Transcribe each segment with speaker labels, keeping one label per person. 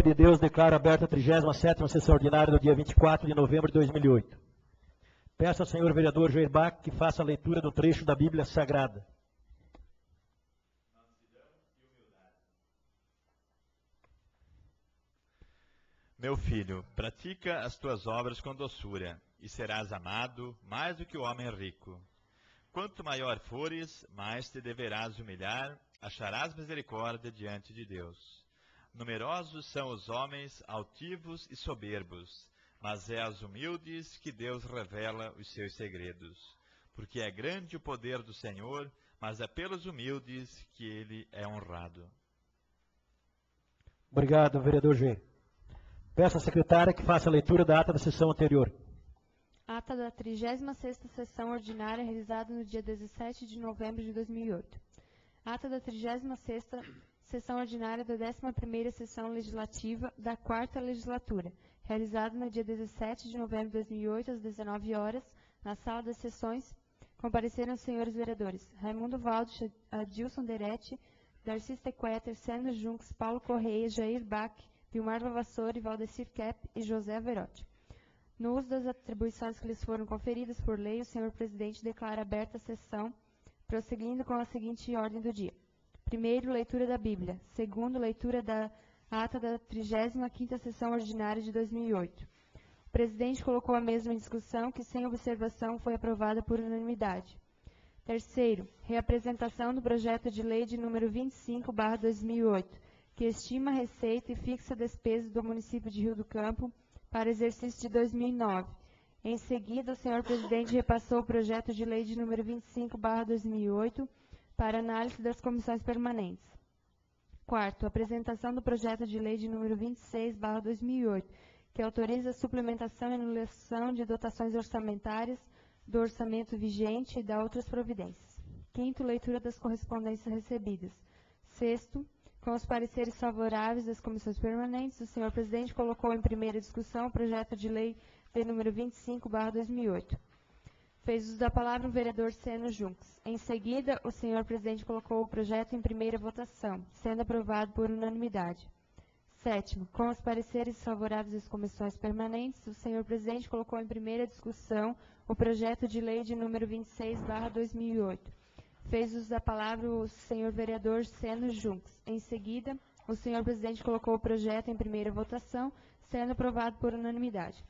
Speaker 1: De Deus, declaro aberta a 37ª sessão ordinária do dia 24 de novembro de 2008. Peço ao senhor vereador Jair Bach que faça a leitura do trecho da Bíblia Sagrada.
Speaker 2: Meu filho, pratica as tuas obras com doçura, e serás amado mais do que o homem rico. Quanto maior fores, mais te deverás humilhar, acharás misericórdia diante de Deus. Numerosos são os homens altivos e soberbos, mas é aos humildes que Deus revela os seus segredos. Porque é grande o poder do Senhor, mas é pelos humildes que ele é honrado.
Speaker 1: Obrigado, vereador G. Peço à secretária que faça a leitura da ata da sessão anterior.
Speaker 3: Ata da 36ª sessão ordinária realizada no dia 17 de novembro de 2008. Ata da 36ª sessão ordinária da 11ª sessão legislativa da 4ª legislatura, realizada no dia 17 de novembro de 2008, às 19 horas, na sala das sessões, compareceram os senhores vereadores Raimundo Valdo, Adilson Deretti, Darcy Stequetter, Sandro Junques, Paulo Correia, Jair Bach, Vilmar Vavassori, Valdecir Kepp e José Averotti. No uso das atribuições que lhes foram conferidas por lei, o senhor presidente declara aberta a sessão, prosseguindo com a seguinte ordem do dia. Primeiro, leitura da Bíblia. Segundo, leitura da ata da 35ª sessão ordinária de 2008. O presidente colocou a mesma em discussão, que sem observação foi aprovada por unanimidade. Terceiro, reapresentação do projeto de lei de número 25/2008, que estima a receita e fixa a despesa do município de Rio do Campo para exercício de 2009. Em seguida, o senhor presidente repassou o projeto de lei de número 25/2008 para análise das comissões permanentes. Quarto, apresentação do projeto de lei de número 26/2008, que autoriza a suplementação e anulação de dotações orçamentárias do orçamento vigente e da outras providências. Quinto, leitura das correspondências recebidas. Sexto, com os pareceres favoráveis das comissões permanentes, o senhor presidente colocou em primeira discussão o projeto de lei de número 25/2008. Fez uso da palavra o vereador Seno Junques. Em seguida, o senhor presidente colocou o projeto em primeira votação, sendo aprovado por unanimidade. Sétimo, com os pareceres favoráveis das comissões permanentes, o senhor presidente colocou em primeira discussão o projeto de lei de número 26/2008. Fez uso da palavra o senhor vereador Seno Junques. Em seguida, o senhor presidente colocou o projeto em primeira votação, sendo aprovado por unanimidade.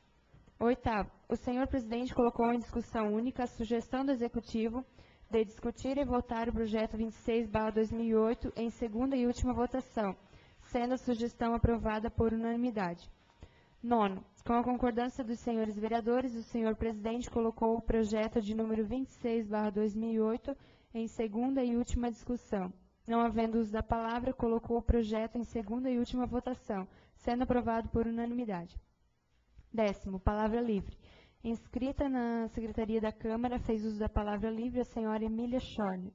Speaker 3: Oitavo, o senhor presidente colocou em discussão única a sugestão do executivo de discutir e votar o projeto 26/2008 em segunda e última votação, sendo a sugestão aprovada por unanimidade. Nono, com a concordância dos senhores vereadores, o senhor presidente colocou o projeto de número 26/2008 em segunda e última discussão. Não havendo uso da palavra, colocou o projeto em segunda e última votação, sendo aprovado por unanimidade. Décimo, palavra livre. Inscrita na Secretaria da Câmara, fez uso da palavra livre a senhora Emília Schorner.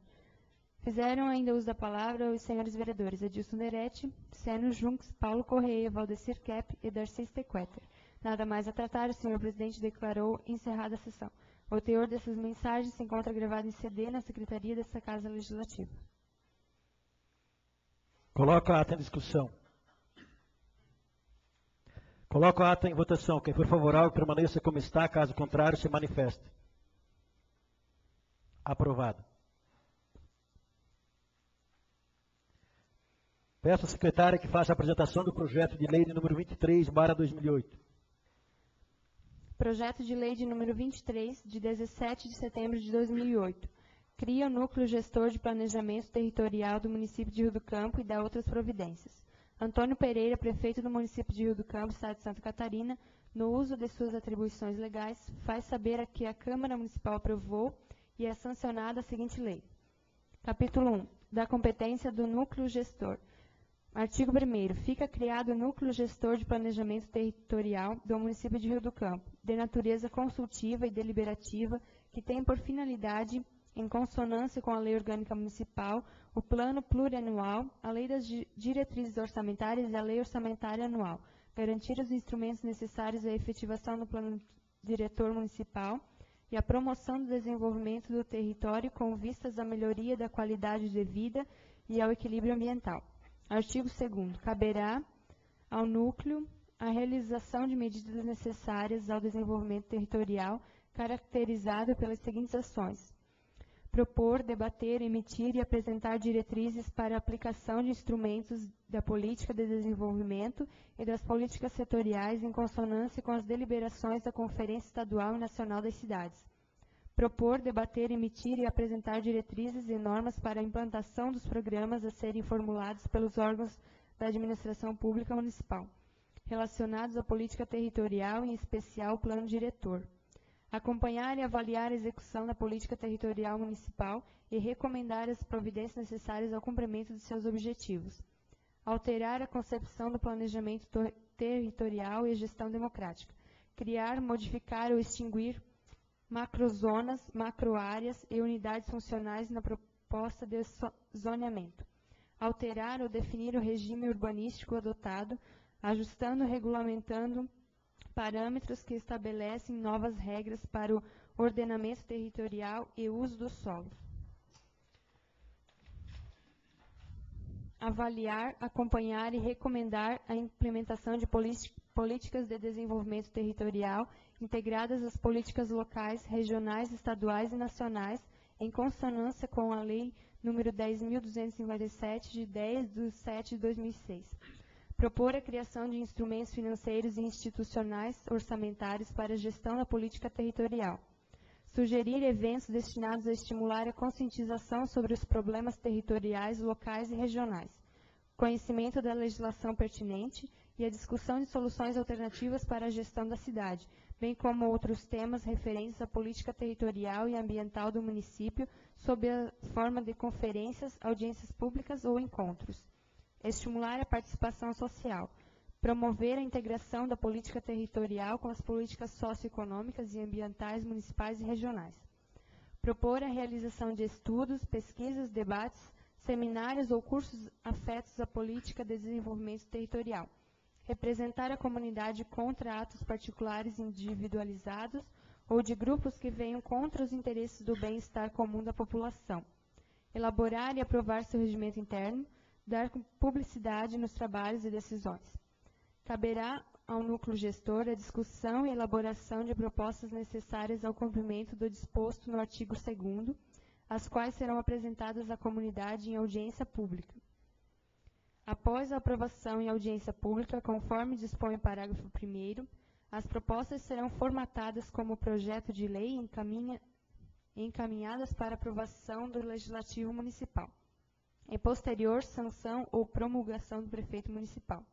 Speaker 3: Fizeram ainda uso da palavra os senhores vereadores Adilson Deretti, Seno Junques, Paulo Correia, Valdecir Kepp e Darcy Stequetter. Nada mais a tratar, o senhor presidente declarou encerrada a sessão. O teor dessas mensagens se encontra gravado em CD na Secretaria dessa Casa Legislativa.
Speaker 1: Coloco a ata em discussão. Coloco a ata em votação. Quem for favorável, permaneça como está. Caso contrário, se manifeste. Aprovado. Peço à secretária que faça a apresentação do projeto de lei de número 23/2008.
Speaker 3: Projeto de lei de número 23, de 17 de setembro de 2008. Cria o Núcleo Gestor de Planejamento Territorial do município de Rio do Campo e dá outras providências. Antônio Pereira, prefeito do município de Rio do Campo, estado de Santa Catarina, no uso de suas atribuições legais, faz saber que a Câmara Municipal aprovou e é sancionada a seguinte lei. Capítulo 1. Da competência do Núcleo Gestor. Artigo 1º. Fica criado o Núcleo Gestor de Planejamento Territorial do município de Rio do Campo, de natureza consultiva e deliberativa, que tem por finalidade, em consonância com a Lei Orgânica Municipal, o Plano Plurianual, a Lei das Diretrizes Orçamentárias e a Lei Orçamentária Anual, garantir os instrumentos necessários à efetivação do Plano Diretor Municipal e a promoção do desenvolvimento do território com vistas à melhoria da qualidade de vida e ao equilíbrio ambiental. Artigo 2º. Caberá ao núcleo a realização de medidas necessárias ao desenvolvimento territorial, caracterizado pelas seguintes ações: propor, debater, emitir e apresentar diretrizes para a aplicação de instrumentos da política de desenvolvimento e das políticas setoriais em consonância com as deliberações da Conferência Estadual e Nacional das Cidades. Propor, debater, emitir e apresentar diretrizes e normas para a implantação dos programas a serem formulados pelos órgãos da administração pública municipal, relacionados à política territorial, em especial o plano diretor. Acompanhar e avaliar a execução da política territorial municipal e recomendar as providências necessárias ao cumprimento de seus objetivos. Alterar a concepção do planejamento territorial e a gestão democrática. Criar, modificar ou extinguir macrozonas, macroáreas e unidades funcionais na proposta de zoneamento. Alterar ou definir o regime urbanístico adotado, ajustando ou regulamentando parâmetros que estabelecem novas regras para o ordenamento territorial e uso do solo. Avaliar, acompanhar e recomendar a implementação de políticas de desenvolvimento territorial integradas às políticas locais, regionais, estaduais e nacionais, em consonância com a Lei nº 10.257, de 10/7/2006. Propor a criação de instrumentos financeiros e institucionais orçamentários para a gestão da política territorial. Sugerir eventos destinados a estimular a conscientização sobre os problemas territoriais, locais e regionais. Conhecimento da legislação pertinente e a discussão de soluções alternativas para a gestão da cidade, bem como outros temas referentes à política territorial e ambiental do município, sob a forma de conferências, audiências públicas ou encontros. Estimular a participação social. Promover a integração da política territorial com as políticas socioeconômicas e ambientais municipais e regionais. Propor a realização de estudos, pesquisas, debates, seminários ou cursos afetos à política de desenvolvimento territorial. Representar a comunidade contra atos particulares individualizados ou de grupos que venham contra os interesses do bem-estar comum da população. Elaborar e aprovar seu regimento interno, dar publicidade nos trabalhos e decisões. Caberá ao núcleo gestor a discussão e elaboração de propostas necessárias ao cumprimento do disposto no artigo 2º, as quais serão apresentadas à comunidade em audiência pública. Após a aprovação em audiência pública, conforme dispõe o parágrafo 1º, as propostas serão formatadas como projeto de lei e encaminhadas para aprovação do Legislativo Municipal, e posterior sanção ou promulgação do prefeito municipal.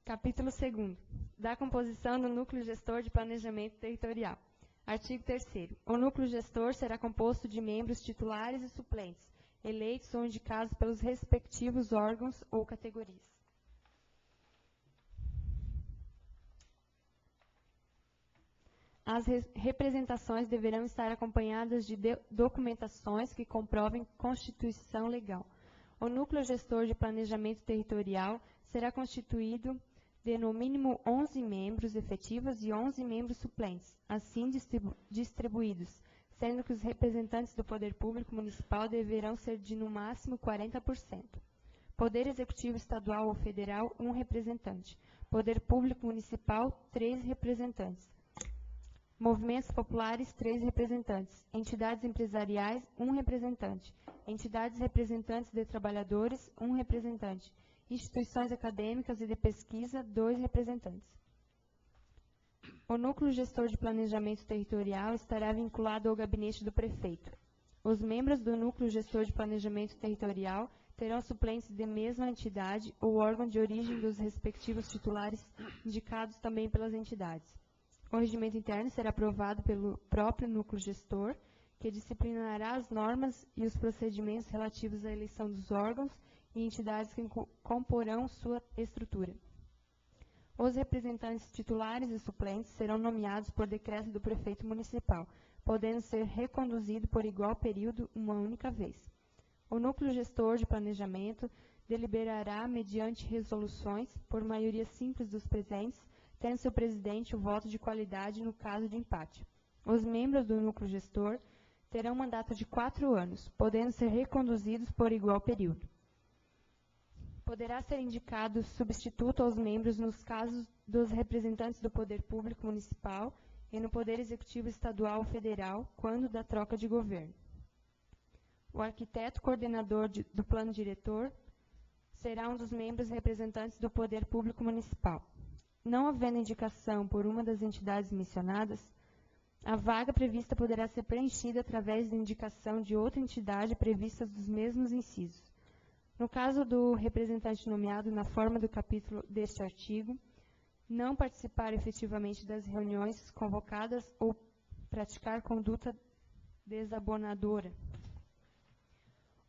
Speaker 3: Capítulo 2º. Da composição do Núcleo Gestor de Planejamento Territorial. Artigo 3º. O Núcleo Gestor será composto de membros titulares e suplentes, eleitos ou indicados pelos respectivos órgãos ou categorias. As representações deverão estar acompanhadas de documentações que comprovem constituição legal. O Núcleo Gestor de Planejamento Territorial será constituído de no mínimo 11 membros efetivos e 11 membros suplentes, assim distribuídos, sendo que os representantes do Poder Público Municipal deverão ser de no máximo 40%. Poder Executivo Estadual ou Federal, 1 representante. Poder Público Municipal, 3 representantes. Movimentos populares, 3 representantes. Entidades empresariais, 1 representante. Entidades representantes de trabalhadores, 1 representante. Instituições acadêmicas e de pesquisa, 2 representantes. O Núcleo Gestor de Planejamento Territorial estará vinculado ao gabinete do prefeito. Os membros do Núcleo Gestor de Planejamento Territorial terão suplentes de mesma entidade ou órgão de origem dos respectivos titulares, indicados também pelas entidades. O regimento interno será aprovado pelo próprio Núcleo Gestor, que disciplinará as normas e os procedimentos relativos à eleição dos órgãos e entidades que comporão sua estrutura. Os representantes titulares e suplentes serão nomeados por decreto do prefeito municipal, podendo ser reconduzido por igual período uma única vez. O Núcleo Gestor de Planejamento deliberará mediante resoluções, por maioria simples dos presentes, tendo seu presidente o voto de qualidade no caso de empate. Os membros do Núcleo Gestor terão mandato de 4 anos, podendo ser reconduzidos por igual período. Poderá ser indicado substituto aos membros nos casos dos representantes do poder público municipal e no poder executivo estadual ou federal, quando da troca de governo. O arquiteto coordenador do plano diretor será um dos membros representantes do poder público municipal. Não havendo indicação por uma das entidades mencionadas, a vaga prevista poderá ser preenchida através da indicação de outra entidade prevista dos mesmos incisos. No caso do representante nomeado na forma do capítulo deste artigo, não participar efetivamente das reuniões convocadas ou praticar conduta desabonadora,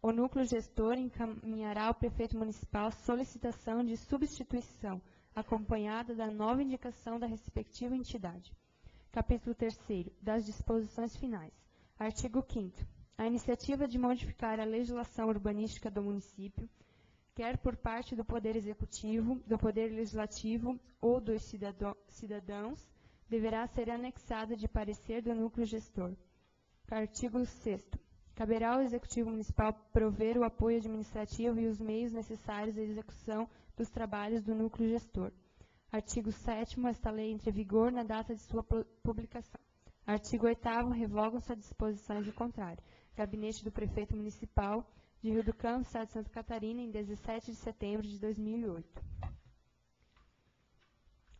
Speaker 3: o núcleo gestor encaminhará ao prefeito municipal solicitação de substituição, acompanhada da nova indicação da respectiva entidade. Capítulo 3º, das disposições finais. Artigo 5º. A iniciativa de modificar a legislação urbanística do município, quer por parte do Poder Executivo, do Poder Legislativo ou dos cidadãos, deverá ser anexada de parecer do núcleo gestor. Artigo 6º. Caberá ao Executivo Municipal prover o apoio administrativo e os meios necessários à execução dos trabalhos do núcleo gestor. Artigo 7º. Esta lei entra em vigor na data de sua publicação. Artigo 8º. Revogam-se as disposições do contrário. Gabinete do Prefeito Municipal de Rio do Campo, Estado de Santa Catarina, em 17 de setembro de 2008.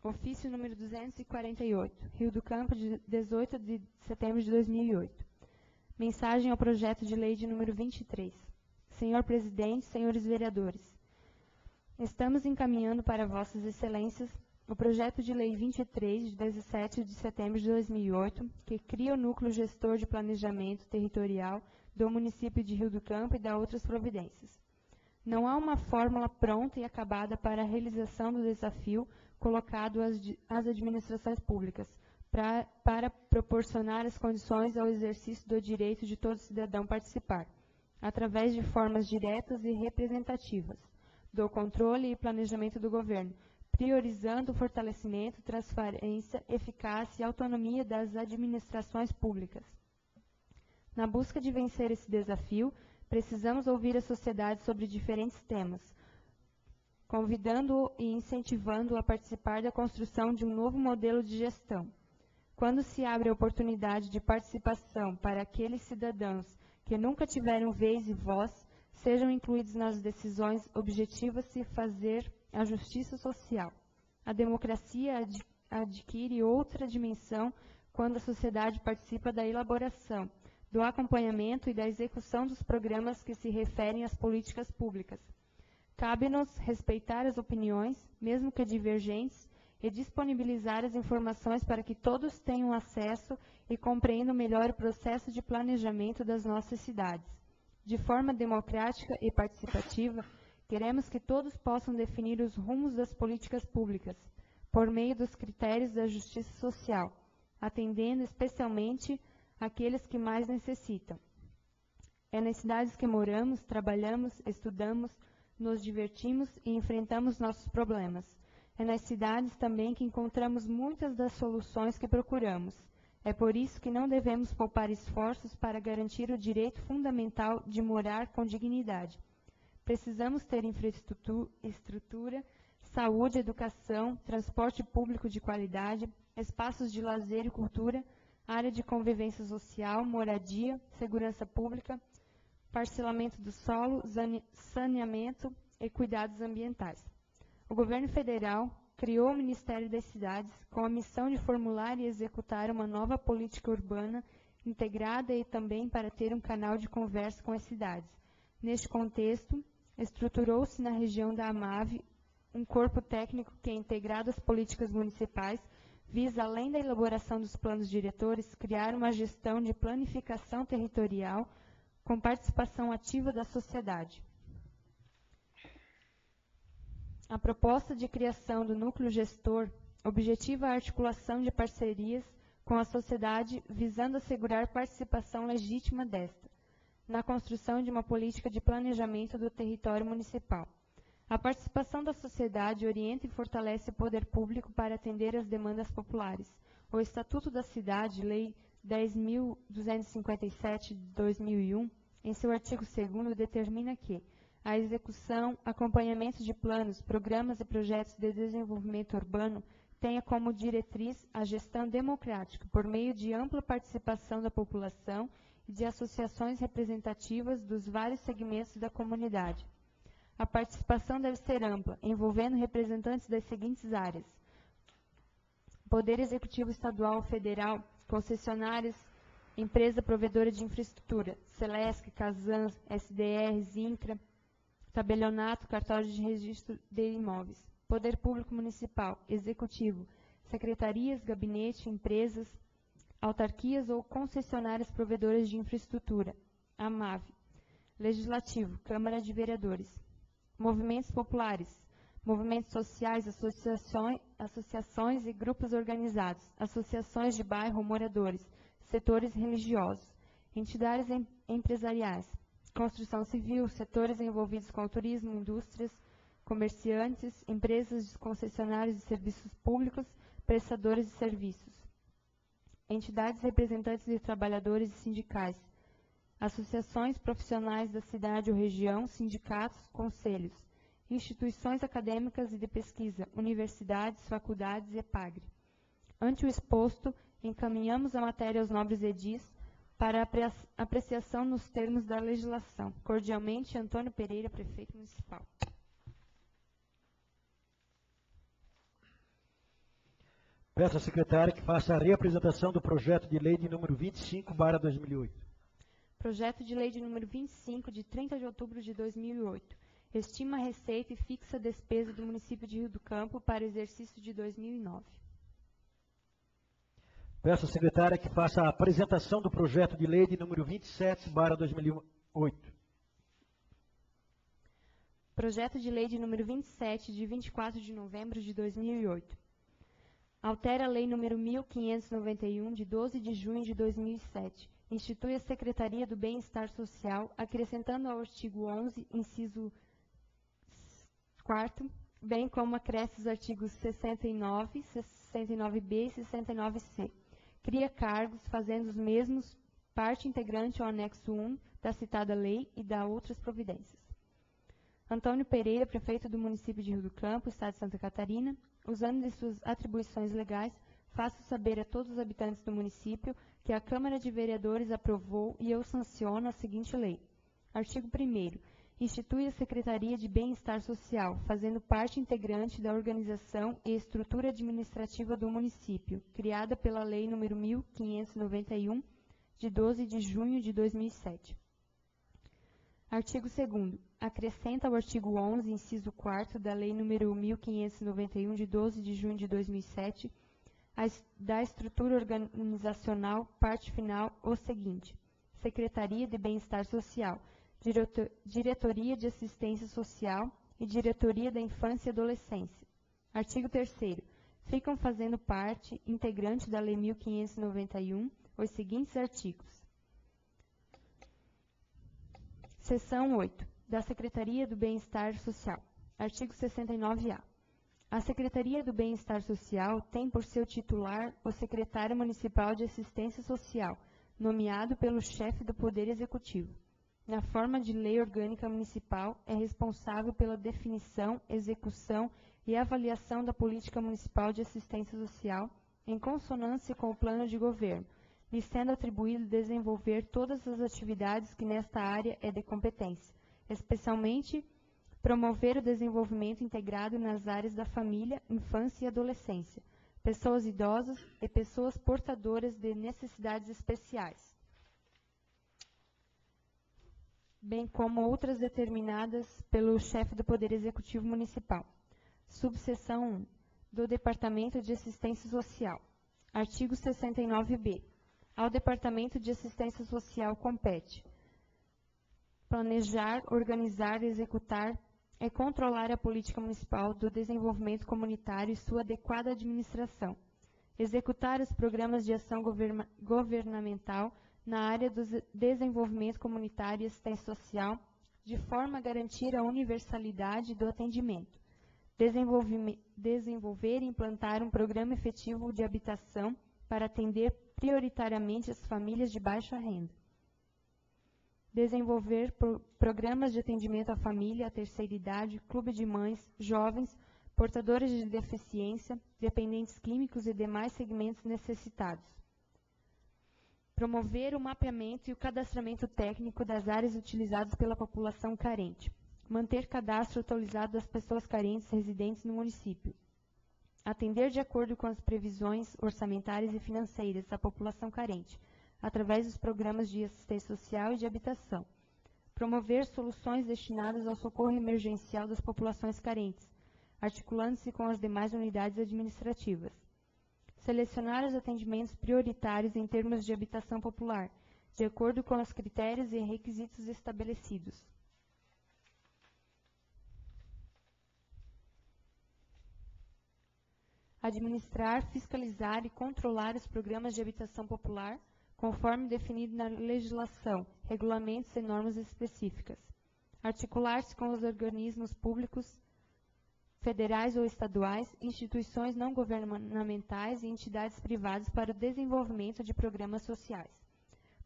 Speaker 3: Ofício número 248, Rio do Campo, de 18 de setembro de 2008. Mensagem ao projeto de lei de número 23. Senhor Presidente, senhores vereadores, estamos encaminhando para Vossas Excelências o projeto de lei 23, de 17 de setembro de 2008, que cria o Núcleo Gestor de Planejamento Territorial do município de Rio do Campo e da outras providências. Não há uma fórmula pronta e acabada para a realização do desafio colocado às administrações públicas, para proporcionar as condições ao exercício do direito de todo cidadão participar, através de formas diretas e representativas, do controle e planejamento do governo, priorizando o fortalecimento, transparência, eficácia e autonomia das administrações públicas. Na busca de vencer esse desafio, precisamos ouvir a sociedade sobre diferentes temas, convidando-o e incentivando-o a participar da construção de um novo modelo de gestão. Quando se abre a oportunidade de participação para aqueles cidadãos que nunca tiveram vez e voz, sejam incluídos nas decisões, objetiva-se fazer a justiça social. A democracia adquire outra dimensão quando a sociedade participa da elaboração, do acompanhamento e da execução dos programas que se referem às políticas públicas. Cabe-nos respeitar as opiniões, mesmo que divergentes, e disponibilizar as informações para que todos tenham acesso e compreendam melhor o processo de planejamento das nossas cidades. De forma democrática e participativa, queremos que todos possam definir os rumos das políticas públicas, por meio dos critérios da justiça social, atendendo especialmente àqueles que mais necessitam. É nas cidades que moramos, trabalhamos, estudamos, nos divertimos e enfrentamos nossos problemas. É nas cidades também que encontramos muitas das soluções que procuramos. É por isso que não devemos poupar esforços para garantir o direito fundamental de morar com dignidade. Precisamos ter infraestrutura, saúde, educação, transporte público de qualidade, espaços de lazer e cultura, área de convivência social, moradia, segurança pública, parcelamento do solo, saneamento e cuidados ambientais. O governo federal criou o Ministério das Cidades com a missão de formular e executar uma nova política urbana integrada e também para ter um canal de conversa com as cidades. Neste contexto, estruturou-se na região da AMAV um corpo técnico que, integrado às políticas municipais, visa, além da elaboração dos planos diretores, criar uma gestão de planificação territorial com participação ativa da sociedade. A proposta de criação do núcleo gestor objetiva a articulação de parcerias com a sociedade, visando assegurar participação legítima desta, na construção de uma política de planejamento do território municipal. A participação da sociedade orienta e fortalece o poder público para atender às demandas populares. O Estatuto da Cidade, Lei 10.257 de 2001, em seu artigo 2º, determina que a execução, acompanhamento de planos, programas e projetos de desenvolvimento urbano tenha como diretriz a gestão democrática, por meio de ampla participação da população e de associações representativas dos vários segmentos da comunidade. A participação deve ser ampla, envolvendo representantes das seguintes áreas: Poder Executivo Estadual, Federal, concessionárias, empresa provedora de infraestrutura, Celesc, Casan, SDR, Zincra, tabelionato, cartório de registro de imóveis, Poder Público Municipal, Executivo, secretarias, gabinete, empresas, autarquias ou concessionárias provedoras de infraestrutura, AMAV, Legislativo, Câmara de Vereadores, movimentos populares, movimentos sociais, associações e grupos organizados, associações de bairro ou moradores, setores religiosos, entidades empresariais, construção civil, setores envolvidos com o turismo, indústrias, comerciantes, empresas, concessionários de serviços públicos, prestadores de serviços, entidades representantes de trabalhadores e sindicais, associações profissionais da cidade ou região, sindicatos, conselhos, instituições acadêmicas e de pesquisa, universidades, faculdades e EPAGRE. Ante o exposto, encaminhamos a matéria aos nobres edis para apreciação nos termos da legislação. Cordialmente, Antônio Pereira, Prefeito Municipal.
Speaker 1: Peço à secretária que faça a reapresentação do projeto de lei de número 25/2008.
Speaker 3: Projeto de lei de número 25, de 30 de outubro de 2008. Estima a receita e fixa a despesa do município de Rio do Campo para o exercício de 2009.
Speaker 1: Peço à secretária que faça a apresentação do projeto de lei de número 27/2008.
Speaker 3: Projeto de lei de número 27, de 24 de novembro de 2008. Altera a lei número 1591, de 12 de junho de 2007. Institui a Secretaria do Bem-Estar Social, acrescentando ao artigo 11, inciso 4º, bem como acresce os artigos 69, 69b e 69c. Cria cargos, fazendo os mesmos parte integrante ao anexo 1 da citada lei e da outras providências. Antônio Pereira, prefeito do município de Rio do Campo, Estado de Santa Catarina, usando de suas atribuições legais, faço saber a todos os habitantes do município que a Câmara de Vereadores aprovou e eu sanciono a seguinte lei. Artigo 1º. Institui a Secretaria de Bem-Estar Social, fazendo parte integrante da organização e estrutura administrativa do município, criada pela Lei nº 1591, de 12 de junho de 2007. Artigo 2º. Acrescenta ao artigo 11, inciso 4º da Lei nº 1591, de 12 de junho de 2007, da estrutura organizacional, parte final, o seguinte: Secretaria de Bem-Estar Social, Diretoria de Assistência Social e Diretoria da Infância e Adolescência. Artigo 3º. Ficam fazendo parte integrante da Lei 1591 os seguintes artigos. Seção 8. Da Secretaria do Bem-Estar Social. Artigo 69-A. A Secretaria do Bem-Estar Social tem por seu titular o Secretário Municipal de Assistência Social, nomeado pelo chefe do Poder Executivo. Na forma de lei orgânica municipal, é responsável pela definição, execução e avaliação da política municipal de assistência social, em consonância com o plano de governo, lhe sendo atribuído desenvolver todas as atividades que nesta área é de competência, especialmente promover o desenvolvimento integrado nas áreas da família, infância e adolescência, pessoas idosas e pessoas portadoras de necessidades especiais, bem como outras determinadas pelo chefe do Poder Executivo Municipal. Subseção 1. Do Departamento de Assistência Social. Artigo 69b. Ao Departamento de Assistência Social compete planejar, organizar, executar e controlar a política municipal do desenvolvimento comunitário e sua adequada administração, executar os programas de ação governamental na área do desenvolvimento comunitário e assistência social, de forma a garantir a universalidade do atendimento, desenvolver e implantar um programa efetivo de habitação para atender prioritariamente as famílias de baixa renda, Desenvolver programas de atendimento à família, à terceira idade, clube de mães, jovens, portadores de deficiência, dependentes químicos e demais segmentos necessitados. Promover o mapeamento e o cadastramento técnico das áreas utilizadas pela população carente. Manter cadastro atualizado das pessoas carentes residentes no município. Atender de acordo com as previsões orçamentárias e financeiras da população carente, através dos programas de assistência social e de habitação. Promover soluções destinadas ao socorro emergencial das populações carentes, articulando-se com as demais unidades administrativas. Selecionar os atendimentos prioritários em termos de habitação popular, de acordo com os critérios e requisitos estabelecidos. Administrar, fiscalizar e controlar os programas de habitação popular, conforme definido na legislação, regulamentos e normas específicas. Articular-se com os organismos públicos, federais ou estaduais, instituições não governamentais e entidades privadas para o desenvolvimento de programas sociais.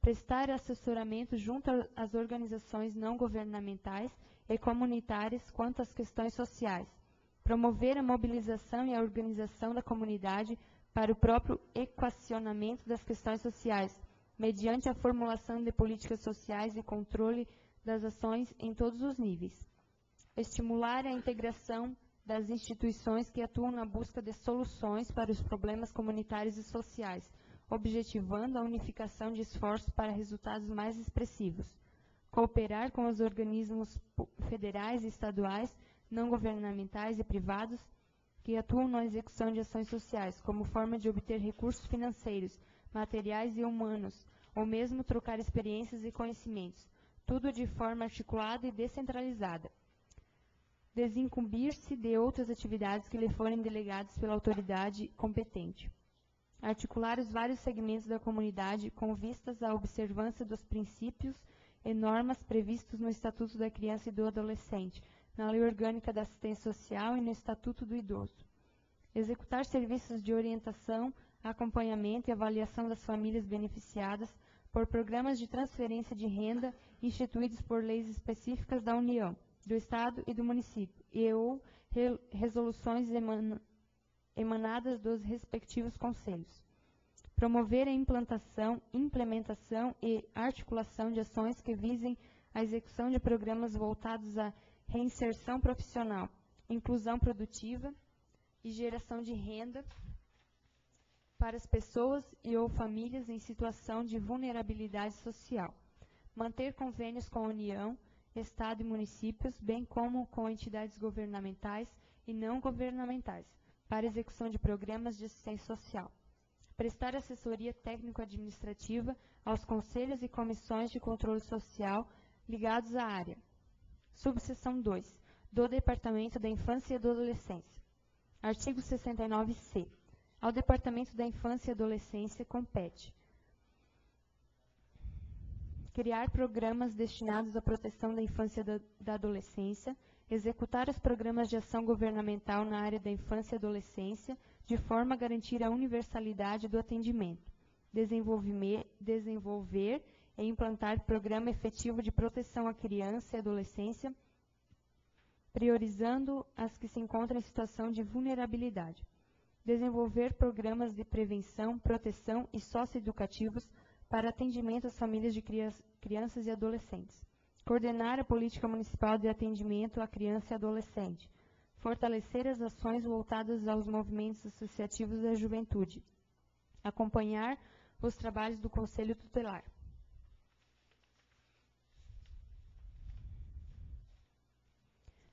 Speaker 3: Prestar assessoramento junto às organizações não governamentais e comunitárias quanto às questões sociais. Promover a mobilização e a organização da comunidade para o próprio equacionamento das questões sociais, mediante a formulação de políticas sociais e controle das ações em todos os níveis. Estimular a integração das instituições que atuam na busca de soluções para os problemas comunitários e sociais, objetivando a unificação de esforços para resultados mais expressivos. Cooperar com os organismos federais e estaduais, não governamentais e privados, que atuam na execução de ações sociais, como forma de obter recursos financeiros, materiais e humanos, ou mesmo trocar experiências e conhecimentos, tudo de forma articulada e descentralizada. Desincumbir-se de outras atividades que lhe forem delegadas pela autoridade competente. Articular os vários segmentos da comunidade com vistas à observância dos princípios e normas previstos no Estatuto da Criança e do Adolescente, na Lei Orgânica da Assistência Social e no Estatuto do Idoso. Executar serviços de orientação, acompanhamento e avaliação das famílias beneficiadas por programas de transferência de renda instituídos por leis específicas da União, do Estado e do município, e ou resoluções emanadas dos respectivos conselhos. Promover a implementação e articulação de ações que visem a execução de programas voltados à reinserção profissional, inclusão produtiva e geração de renda para as pessoas e ou famílias em situação de vulnerabilidade social. Manter convênios com a União, Estado e municípios, bem como com entidades governamentais e não governamentais, para execução de programas de assistência social. Prestar assessoria técnico-administrativa aos conselhos e comissões de controle social ligados à área. Subseção 2. Do Departamento da Infância e Adolescência. Artigo 69-C. Ao Departamento da Infância e Adolescência compete criar programas destinados à proteção da infância e da adolescência, executar os programas de ação governamental na área da infância e adolescência, de forma a garantir a universalidade do atendimento, desenvolver e implantar programa efetivo de proteção à criança e adolescência, priorizando as que se encontram em situação de vulnerabilidade. Desenvolver programas de prevenção, proteção e socioeducativos para atendimento às famílias de crianças e adolescentes. Coordenar a política municipal de atendimento à criança e adolescente. Fortalecer as ações voltadas aos movimentos associativos da juventude. Acompanhar os trabalhos do Conselho Tutelar.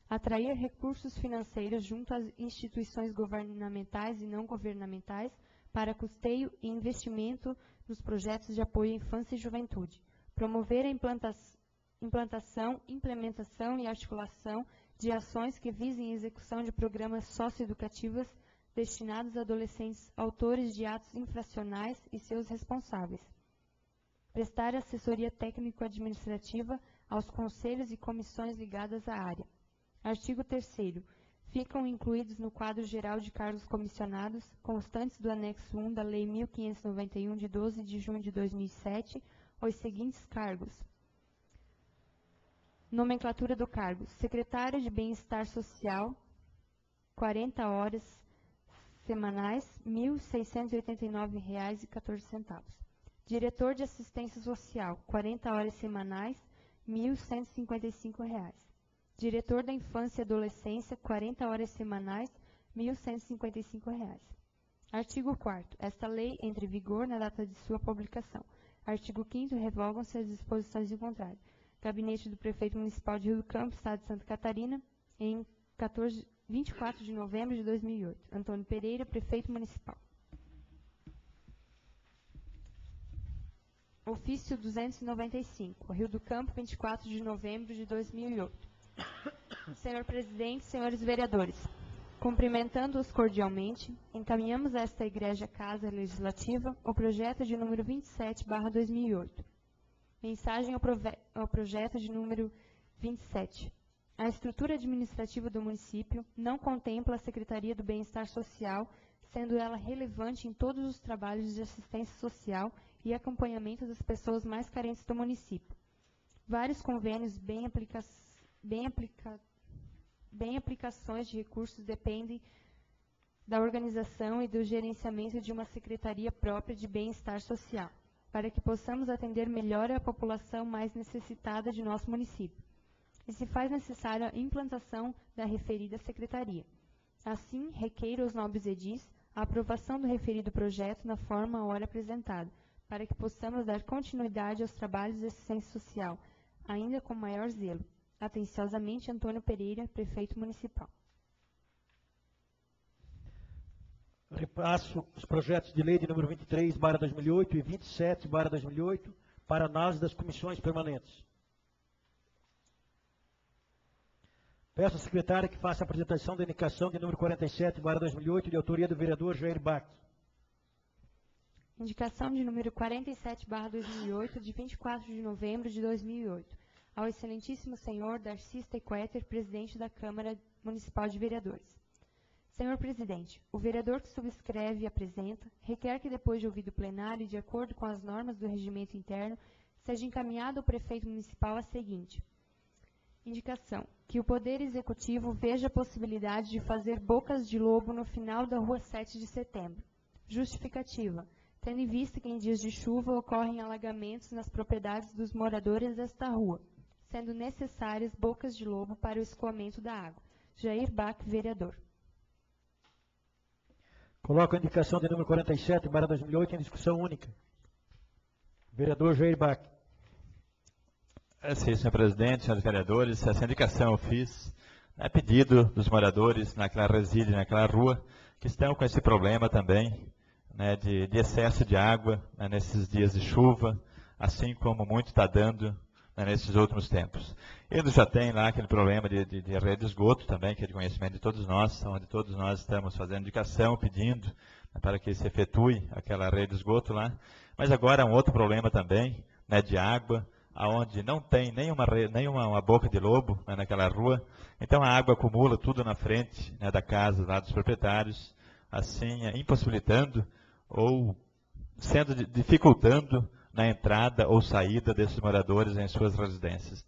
Speaker 3: Atrair recursos financeiros junto às instituições governamentais e não governamentais para custeio e investimento nos projetos de apoio à infância e juventude. Promover a implantação, implementação e articulação de ações que visem a execução de programas socioeducativos destinados a adolescentes autores de atos infracionais e seus responsáveis. Prestar assessoria técnico-administrativa aos conselhos e comissões ligadas à área. Artigo 3º. Ficam incluídos no quadro geral de cargos comissionados, constantes do anexo 1 da Lei 1591, de 12 de junho de 2007, os seguintes cargos: Nomenclatura do cargo: secretário de Bem-Estar Social, 40 horas semanais, R$ 1.689,14. Diretor de Assistência Social, 40 horas semanais, R$ 1.155. Diretor da Infância e Adolescência, 40 horas semanais, R$ 1.155. Artigo 4º. Esta lei entra em vigor na data de sua publicação. Artigo 5º. Revogam-se as disposições em contrário. Gabinete do Prefeito Municipal de Rio do Campo, Estado de Santa Catarina, em 24 de novembro de 2008. Antônio Pereira, Prefeito Municipal. Ofício 295, Rio do Campo, 24 de novembro de 2008. Senhor Presidente, senhores vereadores, cumprimentando-os cordialmente, encaminhamos a esta Igreja Casa Legislativa o projeto de número 27/2008. Mensagem ao projeto de número 27. A estrutura administrativa do município não contempla a Secretaria do Bem-Estar Social, sendo ela relevante em todos os trabalhos de assistência social e acompanhamento das pessoas mais carentes do município. Vários convênios bem aplicações de recursos dependem da organização e do gerenciamento de uma secretaria própria de bem-estar social, para que possamos atender melhor a população mais necessitada de nosso município. E se faz necessária a implantação da referida secretaria. Assim, requeiro aos nobres edis a aprovação do referido projeto na forma a hora apresentada, para que possamos dar continuidade aos trabalhos de assistência social, ainda com maior zelo. Atenciosamente, Antônio Pereira, Prefeito Municipal.
Speaker 1: Repasso os projetos de lei de número 23/2008 e 27/2008 para análise das comissões permanentes. Peço à secretária que faça a apresentação da indicação de número 47/2008, de autoria do vereador Jair Bach.
Speaker 3: Indicação de número 47/2008, de 24 de novembro de 2008. Ao excelentíssimo senhor Darcy Steyquetter, presidente da Câmara Municipal de Vereadores. Senhor presidente, o vereador que subscreve e apresenta requer que, depois de ouvido o plenário e de acordo com as normas do regimento interno, seja encaminhado ao prefeito municipal a seguinte: indicação: que o Poder Executivo veja a possibilidade de fazer bocas de lobo no final da Rua 7 de Setembro. Justificativa: tendo em vista que em dias de chuva ocorrem alagamentos nas propriedades dos moradores desta rua, sendo necessárias bocas de lobo para o escoamento da água. Jair Bach, vereador.
Speaker 1: Coloco a indicação de número 47/2008 em discussão única. Vereador Jair Bach.
Speaker 2: Sim, senhor presidente, senhores vereadores, essa indicação eu fiz a pedido dos moradores que residem naquela rua, que estão com esse problema também, de excesso de água nesses dias de chuva, assim como muito está dando nesses últimos tempos. Eles já têm lá aquele problema de rede de esgoto também, que é de conhecimento de todos nós, onde todos nós estamos fazendo indicação, pedindo para que se efetue aquela rede de esgoto lá. Mas agora há um outro problema também, de água, onde não tem nenhuma boca de lobo naquela rua. Então a água acumula tudo na frente da casa lá dos proprietários, assim impossibilitando ou dificultando na entrada ou saída desses moradores em suas residências.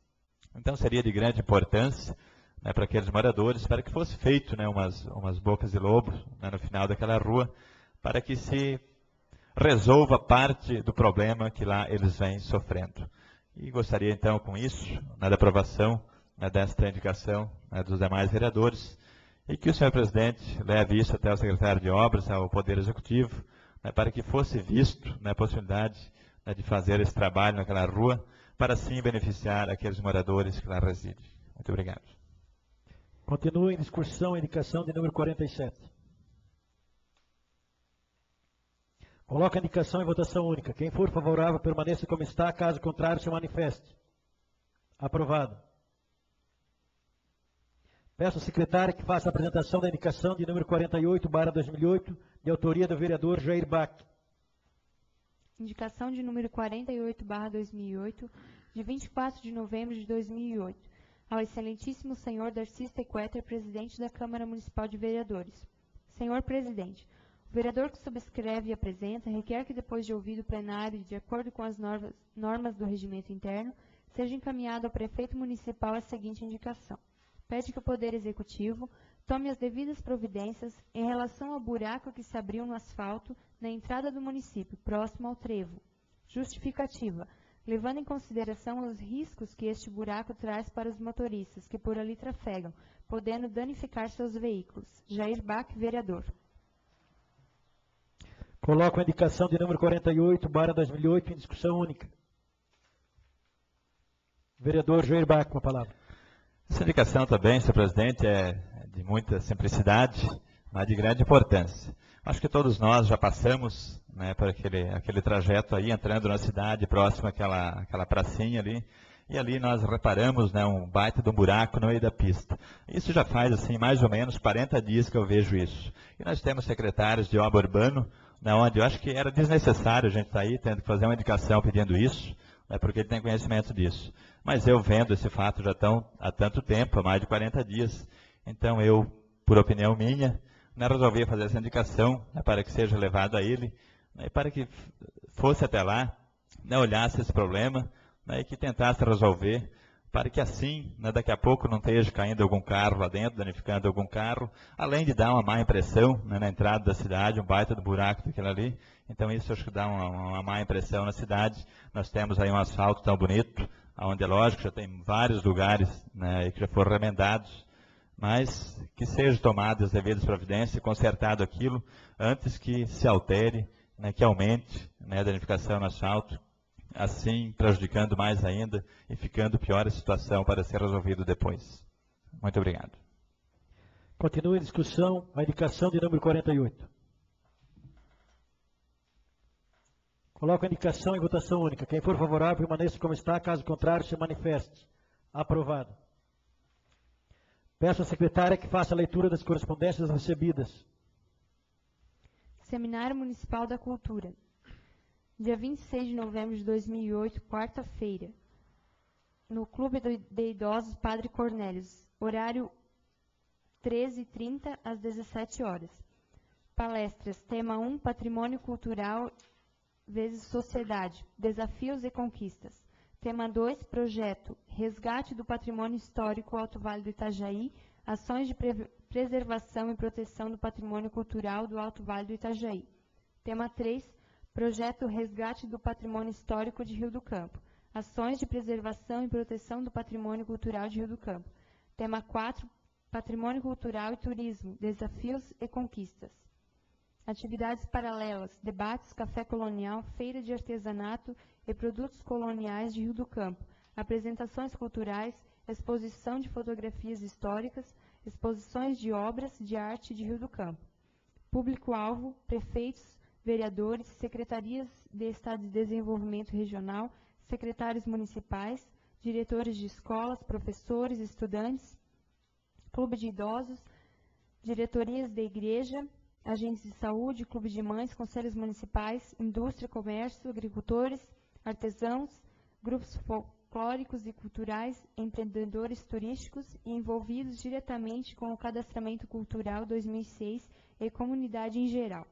Speaker 2: Então seria de grande importância para aqueles moradores, para que fosse feito umas bocas de lobo no final daquela rua, para que se resolva parte do problema que lá eles vêm sofrendo. E gostaria então com isso, da aprovação desta indicação dos demais vereadores, e que o senhor presidente leve isso até o secretário de Obras, ao Poder Executivo, para que fosse visto a possibilidade de fazer esse trabalho naquela rua, para assim beneficiar aqueles moradores que lá residem. Muito obrigado.
Speaker 1: Continua em discussão a indicação de número 47. Coloca a indicação em votação única. Quem for favorável, permaneça como está. Caso contrário, se manifeste. Aprovado. Peço à secretária que faça a apresentação da indicação de número 48/2008, de autoria do vereador Jair Bach.
Speaker 3: Indicação de número 48/2008, de 24 de novembro de 2008. Ao excelentíssimo senhor Darcy Steyquetter, presidente da Câmara Municipal de Vereadores. Senhor presidente, o vereador que subscreve e apresenta requer que, depois de ouvido o plenário e de acordo com as normas do regimento interno, seja encaminhado ao prefeito municipal a seguinte indicação. Pede que o Poder Executivo tome as devidas providências em relação ao buraco que se abriu no asfalto na entrada do município, próximo ao trevo. Justificativa. Levando em consideração os riscos que este buraco traz para os motoristas que por ali trafegam, podendo danificar seus veículos. Jair Bach, vereador.
Speaker 1: Coloco a indicação de número 48/2008 em discussão única. Vereador Jair Bach, com a palavra.
Speaker 2: Essa indicação também, senhor presidente, é de muita simplicidade, mas de grande importância. Acho que todos nós já passamos, né, por aquele trajeto aí, entrando na cidade, próximo àquela pracinha ali, e ali nós reparamos, né, um baita de um buraco no meio da pista. Isso já faz, assim, mais ou menos 40 dias que eu vejo isso. E nós temos secretários de obra urbano, né, onde eu acho que era desnecessário a gente estar aí tendo que fazer uma indicação pedindo isso, né, porque ele tem conhecimento disso. Mas eu vendo esse fato já há tanto tempo, há mais de 40 dias, então eu, por opinião minha, resolvi fazer essa indicação, né, para que seja levado a ele, né, e para que fosse até lá, né, olhasse esse problema, né, e que tentasse resolver, para que assim, né, daqui a pouco não esteja caindo algum carro lá dentro, danificando algum carro, além de dar uma má impressão, né, na entrada da cidade, um baita do buraco daquilo ali. Então isso acho que dá uma má impressão na cidade. Nós temos aí um asfalto tão bonito, onde é lógico, já tem vários lugares, né, que já foram remendados, mas que seja tomado as devidas providências, consertado aquilo, antes que se altere, né, que aumente, né, a danificação no asfalto, assim prejudicando mais ainda e ficando pior a situação para ser resolvido depois. Muito obrigado.
Speaker 1: Continua em discussão a indicação de número 48. Coloco a indicação em votação única. Quem for favorável, permaneça como está. Caso contrário, se manifeste. Aprovado. Peço à secretária que faça a leitura das correspondências recebidas.
Speaker 3: Seminário Municipal da Cultura. Dia 26 de novembro de 2008, quarta-feira. No Clube de Idosos Padre Cornélios. Horário 13h30 às 17 horas. Palestras. Tema 1, Patrimônio Cultural vezes Sociedade. Desafios e Conquistas. Tema 2, Projeto. Resgate do Patrimônio Histórico Alto Vale do Itajaí. Ações de preservação e proteção do patrimônio cultural do Alto Vale do Itajaí. Tema 3, Projeto Resgate do Patrimônio Histórico de Rio do Campo. Ações de preservação e proteção do patrimônio cultural de Rio do Campo. Tema 4, Patrimônio Cultural e Turismo. Desafios e Conquistas. Atividades paralelas, debates, café colonial, feira de artesanato e produtos coloniais de Rio do Campo, apresentações culturais, exposição de fotografias históricas, exposições de obras de arte de Rio do Campo. Público-alvo, prefeitos, vereadores, secretarias de Estado de Desenvolvimento Regional, secretários municipais, diretores de escolas, professores, estudantes, clube de idosos, diretorias da igreja, agentes de saúde, clube de mães, conselhos municipais, indústria, comércio, agricultores, artesãos, grupos folclóricos e culturais, empreendedores turísticos e envolvidos diretamente com o Cadastramento Cultural 2006 e comunidade em geral.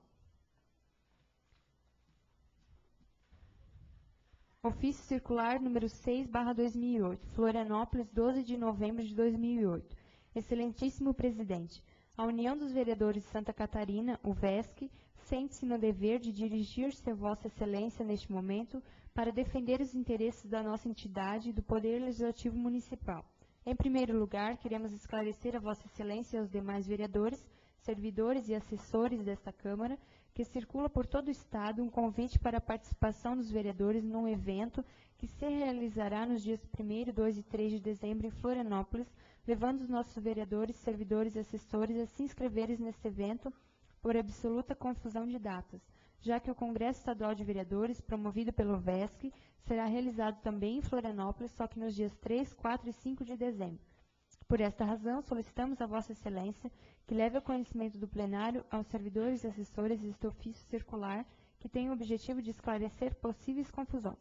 Speaker 3: Ofício Circular número 6/2008, Florianópolis, 12 de novembro de 2008. Excelentíssimo Presidente, a União dos Vereadores de Santa Catarina, o VESC, sente-se no dever de dirigir-se a Vossa Excelência neste momento para defender os interesses da nossa entidade e do Poder Legislativo Municipal. Em primeiro lugar, queremos esclarecer a Vossa Excelência e aos demais vereadores, servidores e assessores desta Câmara que circula por todo o Estado um convite para a participação dos vereadores num evento que se realizará nos dias 1º, 2 e 3 de dezembro em Florianópolis, levando os nossos vereadores, servidores e assessores a se inscreverem nesse evento por absoluta confusão de datas, já que o Congresso Estadual de Vereadores, promovido pelo VESC, será realizado também em Florianópolis, só que nos dias 3, 4 e 5 de dezembro. Por esta razão, solicitamos a Vossa Excelência que leve ao conhecimento do plenário aos servidores e assessores este ofício circular que tem o objetivo de esclarecer possíveis confusões.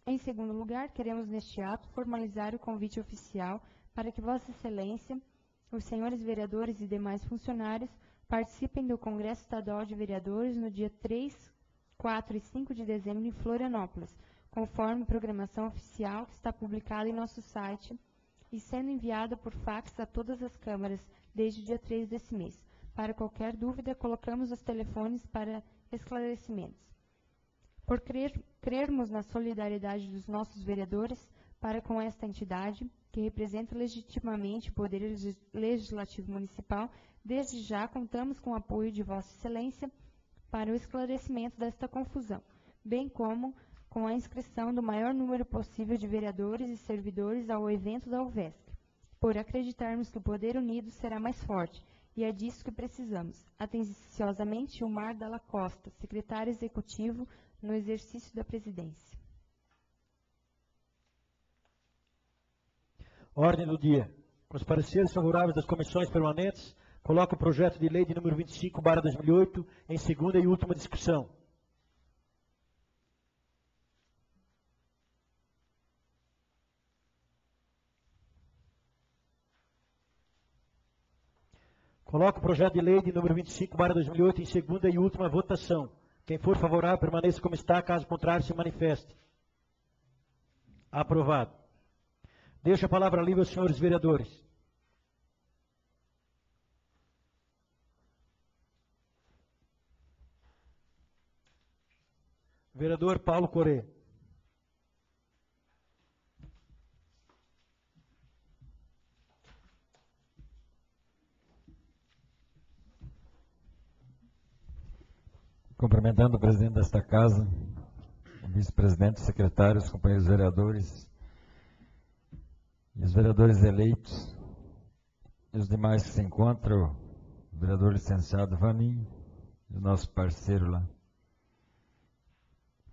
Speaker 3: Em segundo lugar, queremos neste ato formalizar o convite oficial para que Vossa Excelência, os senhores vereadores e demais funcionários participem do Congresso Estadual de Vereadores no dia 3, 4 e 5 de dezembro em Florianópolis, conforme programação oficial que está publicada em nosso site e sendo enviada por fax a todas as câmaras desde o dia 3 desse mês. Para qualquer dúvida, colocamos os telefones para esclarecimentos. Por crermos na solidariedade dos nossos vereadores para com esta entidade, que representa legitimamente o Poder Legislativo Municipal, desde já contamos com o apoio de Vossa Excelência para o esclarecimento desta confusão, bem como com a inscrição do maior número possível de vereadores e servidores ao evento da UVESC, por acreditarmos que o Poder Unido será mais forte, e é disso que precisamos. Atenciosamente, Gilmar Dalla Costa, secretário executivo no exercício da presidência.
Speaker 1: Ordem do dia. Com os pareceres favoráveis das comissões permanentes, coloco o projeto de lei de número 25/2008 em segunda e última discussão. Coloco o projeto de lei de número 25/2008 em segunda e última votação. Quem for favorável, permaneça como está, caso contrário, se manifeste. Aprovado. Deixo a palavra livre aos senhores vereadores. Vereador Paulo Corrêa.
Speaker 4: Cumprimentando o presidente desta casa, o vice-presidente, secretários, companheiros vereadores e os vereadores eleitos e os demais que se encontram, o vereador licenciado Vaninho e o nosso parceiro lá,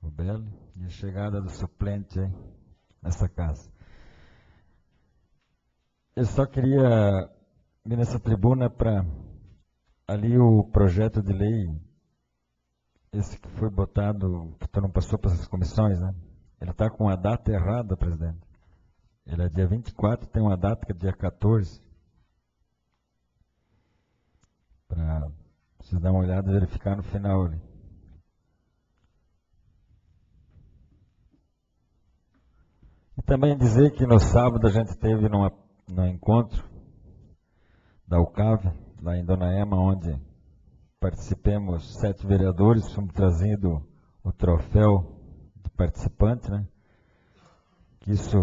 Speaker 4: o Belo, e a chegada do suplente aí nessa casa. Eu só queria vir nessa tribuna para ali o projeto de lei, esse que foi botado, que tu não passou para essas comissões, né? Ele está com a data errada, presidente. Ele é dia 24, tem uma data que é dia 14. Para vocês darem uma olhada e verificar no final ali. E também dizer que no sábado a gente teve num encontro da UCAV, lá em Dona Ema, onde participemos 7 vereadores, fomos trazendo o troféu de participante, né? Que isso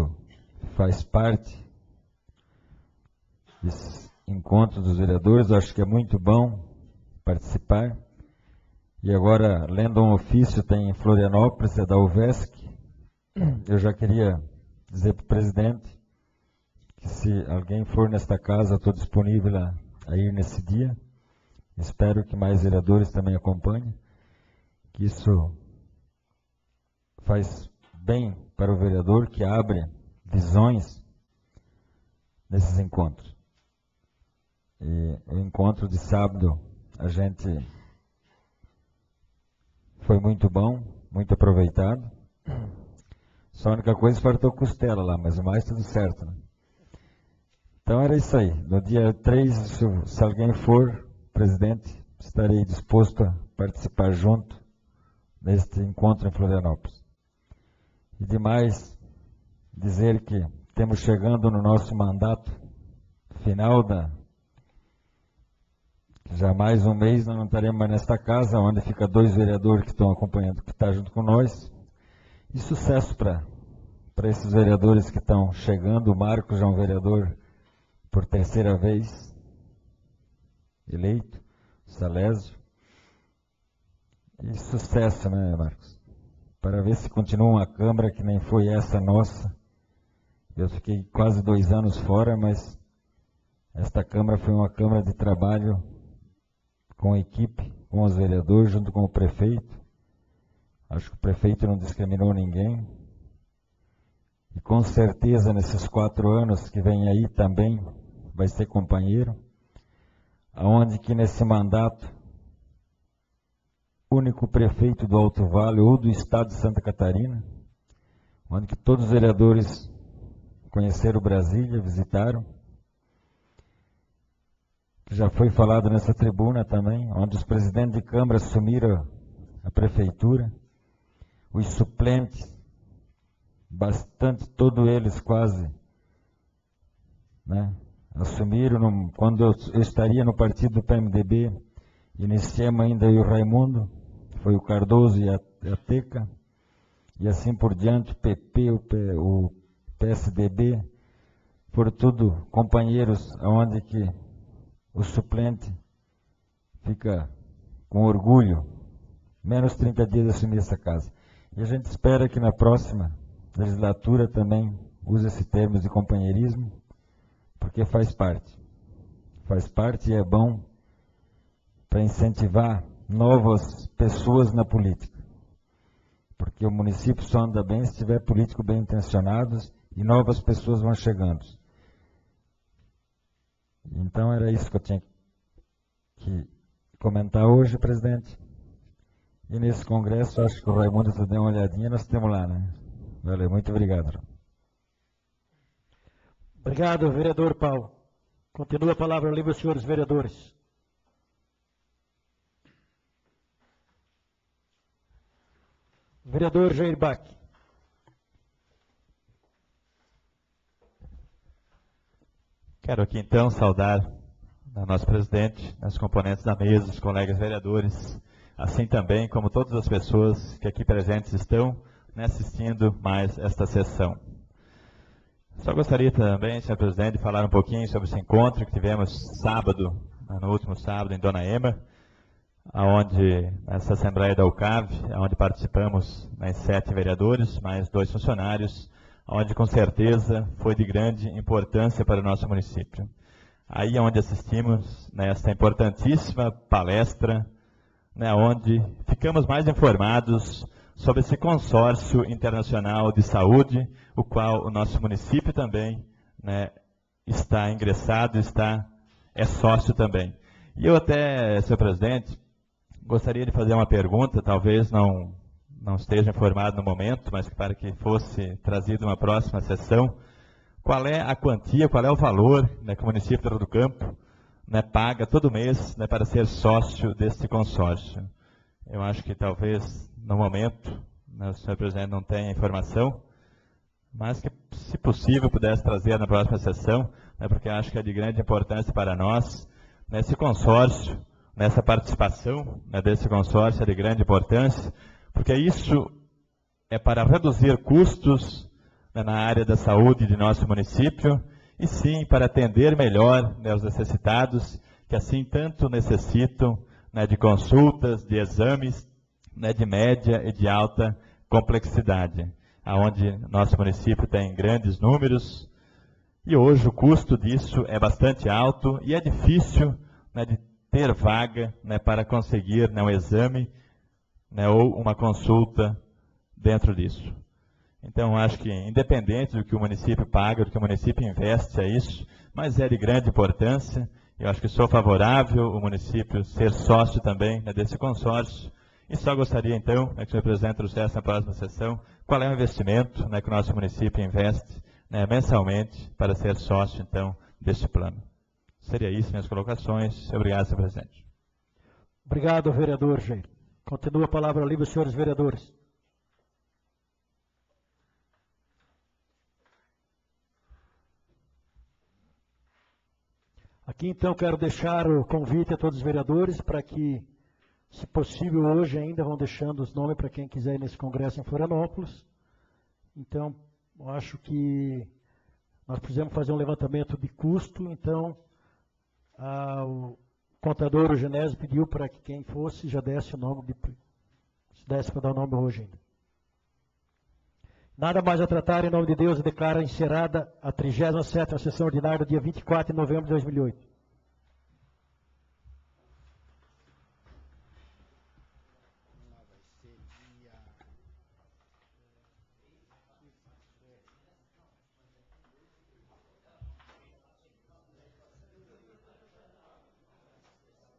Speaker 4: faz parte desse encontro dos vereadores, eu acho que é muito bom participar. E agora, lendo um ofício, tem em Florianópolis, é da UVESC, eu já queria dizer para o presidente que se alguém for nesta casa, eu estou disponível a ir nesse dia. Espero que mais vereadores também acompanhem, que isso faz bem para o vereador, que abre visões nesses encontros. E o encontro de sábado, a gente foi muito bom, muito aproveitado. Só a única coisa, faltou costela lá, mas o mais tudo certo, né? Então era isso aí. No dia 3, se alguém for, presidente, estarei disposto a participar junto neste encontro em Florianópolis. E demais, dizer que temos chegando no nosso mandato final já mais um mês nós não estaremos mais nesta casa, onde fica 2 vereadores que estão acompanhando, que estão junto com nós. E sucesso para esses vereadores que estão chegando. O Marcos já é um vereador por 3ª vez eleito, Salésio. E sucesso, né, Marcos? Para ver se continua uma Câmara que nem foi essa nossa. Eu fiquei quase 2 anos fora, mas esta Câmara foi uma Câmara de trabalho com a equipe, com os vereadores, junto com o prefeito. Acho que o prefeito não discriminou ninguém. E com certeza nesses 4 anos que vem aí também vai ser companheiro. Aonde que nesse mandato, único prefeito do Alto Vale ou do estado de Santa Catarina, onde que todos os vereadores conheceram Brasília, visitaram. Já foi falado nessa tribuna também, onde os presidentes de Câmara assumiram a prefeitura, os suplentes bastante, todos eles quase, né, assumiram. Quando eu estaria no partido do PMDB, iniciamos ainda eu e o Raimundo, foi o Cardoso e a Teca, e assim por diante, o PP, o PSDB, foram tudo companheiros onde que o suplente fica com orgulho, menos 30 dias de assumir essa casa. E a gente espera que na próxima legislatura também use esse termo de companheirismo, porque faz parte e é bom para incentivar novas pessoas na política. Porque o município só anda bem se tiver políticos bem intencionados e novas pessoas vão chegando. Então era isso que eu tinha que comentar hoje, presidente. E nesse congresso, acho que o Raimundo se deu uma olhadinha, nós temos lá, né? Valeu, muito obrigado.
Speaker 1: Obrigado, vereador Paulo. Continua a palavra livre aos senhores vereadores. Vereador Jair Bach.
Speaker 2: Quero aqui então saudar o nosso presidente, os componentes da mesa, os colegas vereadores, assim também como todas as pessoas que aqui presentes estão, né, assistindo mais esta sessão. Só gostaria também, senhor presidente, de falar um pouquinho sobre esse encontro que tivemos sábado, no último sábado, em Dona Ema, onde, nessa Assembleia da UCAV, onde participamos, né, 7 vereadores, mais 2 funcionários, onde com certeza foi de grande importância para o nosso município. Aí é onde assistimos nesta importantíssima palestra, né, onde ficamos mais informados sobre esse consórcio internacional de saúde, o qual o nosso município também, né, está ingressado, é sócio também. E eu até, senhor presidente, gostaria de fazer uma pergunta, talvez não esteja informado no momento, mas para que fosse trazido uma próxima sessão. Qual é a quantia, qual é o valor, né, que o município de Rio do Campo, né, paga todo mês, né, para ser sócio deste consórcio? Eu acho que talvez no momento, né, o senhor presidente não tenha informação, mas que, se possível, pudesse trazer na próxima sessão, né, porque acho que é de grande importância para nós, nesse consórcio, nessa participação, né, desse consórcio é de grande importância, porque isso é para reduzir custos, né, na área da saúde de nosso município, e sim para atender melhor, né, os necessitados, que assim tanto necessitam, né, de consultas, de exames, né, de média e de alta complexidade, aonde nosso município tem grandes números, e hoje o custo disso é bastante alto e é difícil, né, de ter vaga, né, para conseguir, né, um exame, né, ou uma consulta dentro disso. Então, acho que independente do que o município paga, do que o município investe a isso, mas é de grande importância, eu acho que sou favorável o município ser sócio também, né, desse consórcio, e só gostaria então, né, que o senhor presidente trouxesse na próxima sessão, qual é o investimento, né, que o nosso município investe, né, mensalmente para ser sócio então deste plano. Seria isso minhas colocações. Obrigado, senhor presidente.
Speaker 1: Obrigado, vereador Jair. Continua a palavra livre aos senhores vereadores. Aqui, então, quero deixar o convite a todos os vereadores para que, se possível, hoje ainda vão deixando os nomes para quem quiser ir nesse congresso em Florianópolis. Então, eu acho que nós precisamos fazer um levantamento de custo, então, o contador, o Genésio, pediu para que quem fosse já desse o nome, se desse para dar o nome hoje ainda. Nada mais a tratar, em nome de Deus, eu declaro encerrada a 37ª sessão ordinária do dia 24 de novembro de 2008.